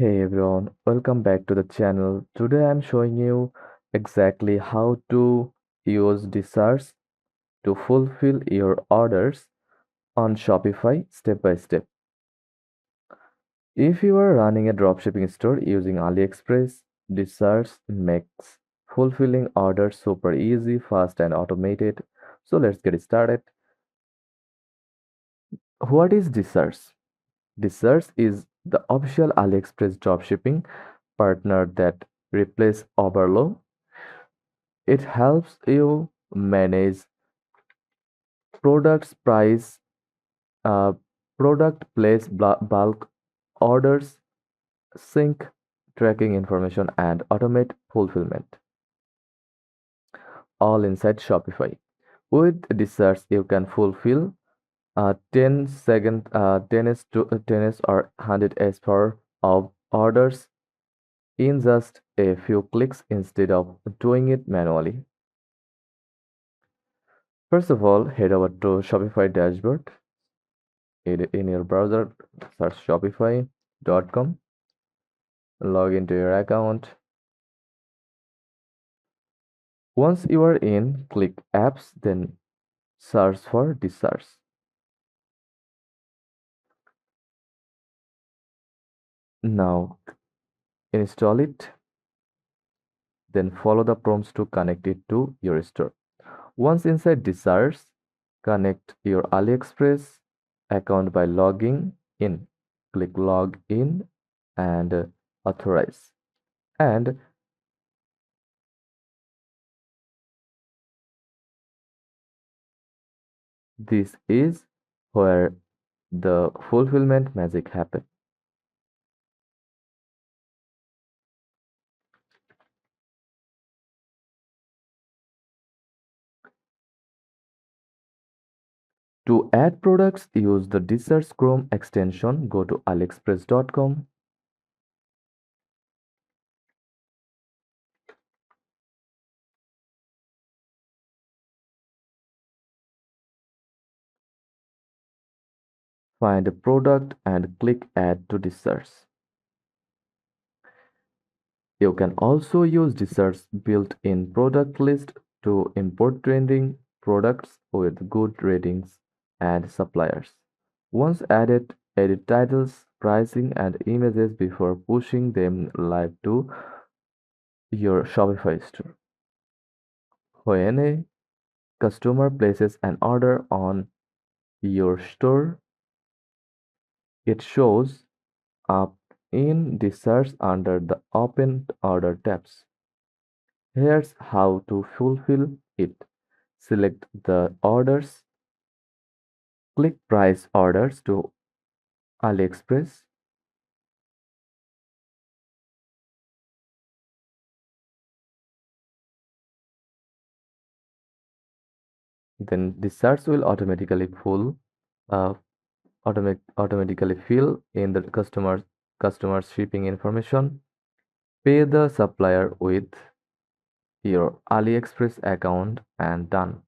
Hey everyone, welcome back to the channel. Today I'm showing you exactly how to use DSers to fulfill your orders on Shopify step by step. If you are running a dropshipping store using AliExpress, DSers makes fulfilling orders super easy, fast and automated. So let's get started. What is DSers? DSers is the official AliExpress dropshipping partner that replaces Overload. It helps you manage products price, uh, product place bulk orders, sync tracking information, and automate fulfillment, all inside Shopify. With Desserts, you can fulfill 10 second, 10s to 10s or 100s per of orders in just a few clicks instead of doing it manually. First of all, head over to Shopify dashboard. In your browser, search shopify.com, log into your account. Once you are in, click apps, then search for DSers. Now install it, then follow the prompts to connect it to your store. Once inside DSers, connect your AliExpress account by logging in. Click log in and authorize. And this is where the fulfillment magic happens. To add products, use the DSers Chrome extension. Go to aliexpress.com. Find a product and click Add to DSers. You can also use DSers built-in product list to import trending products with good ratings and suppliers. Once added, edit titles, pricing, and images before pushing them live to your Shopify store. When a customer places an order on your store, it shows up in the search under the Open Order tabs. Here's how to fulfill it. Select the orders, click Price Orders to AliExpress, then the search will uh, automatically fill in the customer's shipping information. Pay the supplier with your AliExpress account and done.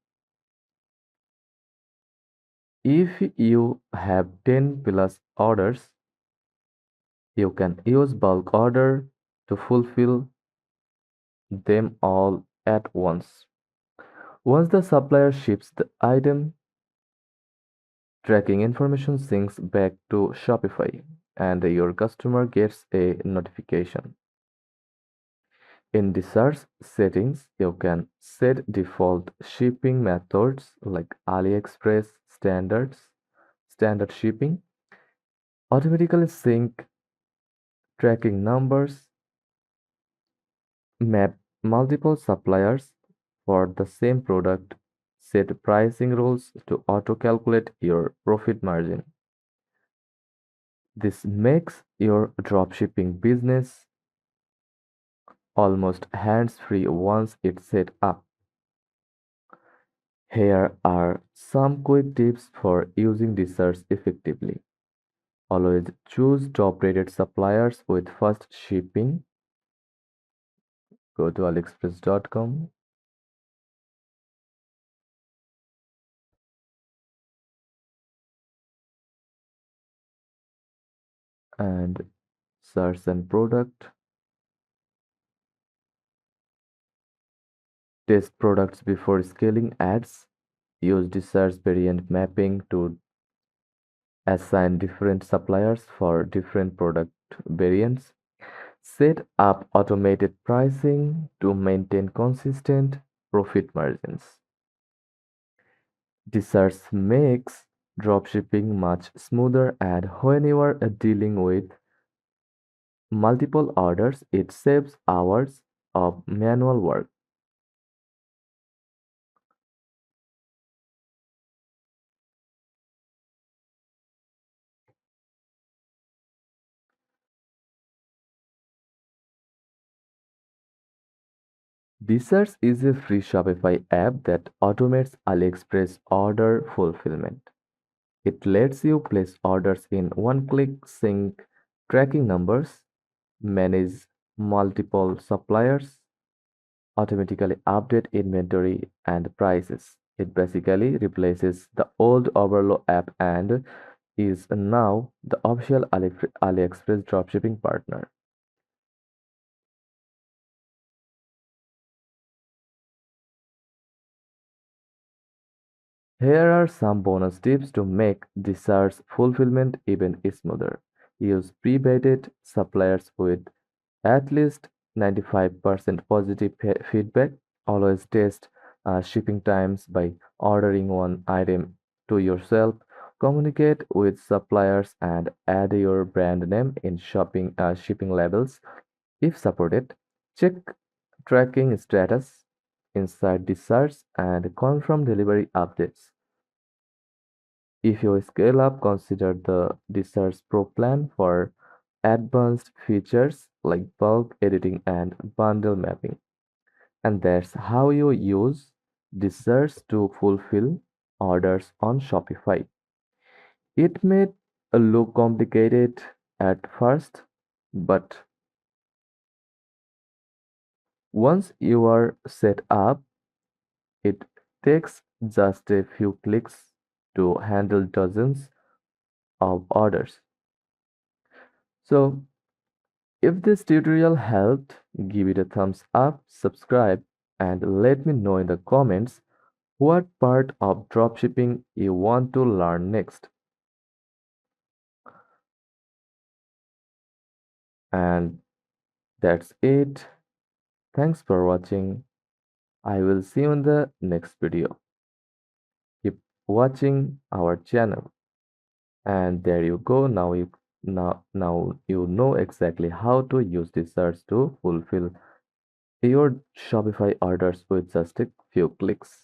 If you have 10 plus orders, you can use bulk order to fulfill them all at once. Once the supplier ships the item, tracking information syncs back to Shopify and your customer gets a notification. In the search settings, you can set default shipping methods like AliExpress standard shipping, automatically sync tracking numbers, map multiple suppliers for the same product, set pricing rules to auto-calculate your profit margin. This makes your dropshipping business almost hands-free once it's set up. Here are some quick tips for using this search effectively. Always choose top-rated suppliers with fast shipping. Go to aliexpress.com and search and product, test products before scaling ads, use the search variant mapping to assign different suppliers for different product variants, set up automated pricing to maintain consistent profit margins. This search makes dropshipping much smoother, and when you are dealing with multiple orders, it saves hours of manual work. DSers is a free Shopify app that automates AliExpress order fulfillment. It lets you place orders in one click, sync tracking numbers, manage multiple suppliers, automatically update inventory and prices. It basically replaces the old Overflow app and is now the official AliExpress dropshipping partner. Here are some bonus tips to make the search fulfillment even smoother. Use pre-vetted suppliers with at least 95% positive feedback. Always test shipping times by ordering one item to yourself. Communicate with suppliers and add your brand name in shipping labels if supported. Check tracking status inside the search and confirm delivery updates. If you scale up, consider the Research Pro plan for advanced features like bulk editing and bundle mapping. And that's how you use Research to fulfill orders on Shopify. It may look complicated at first, but once you are set up, it takes just a few clicks to handle dozens of orders. So, if this tutorial helped, give it a thumbs up, subscribe, and let me know in the comments what part of dropshipping you want to learn next. And that's it. Thanks for watching. I will see you in the next video. Keep watching our channel. And there you go. Now you know exactly how to use the search to fulfill your Shopify orders with just a few clicks.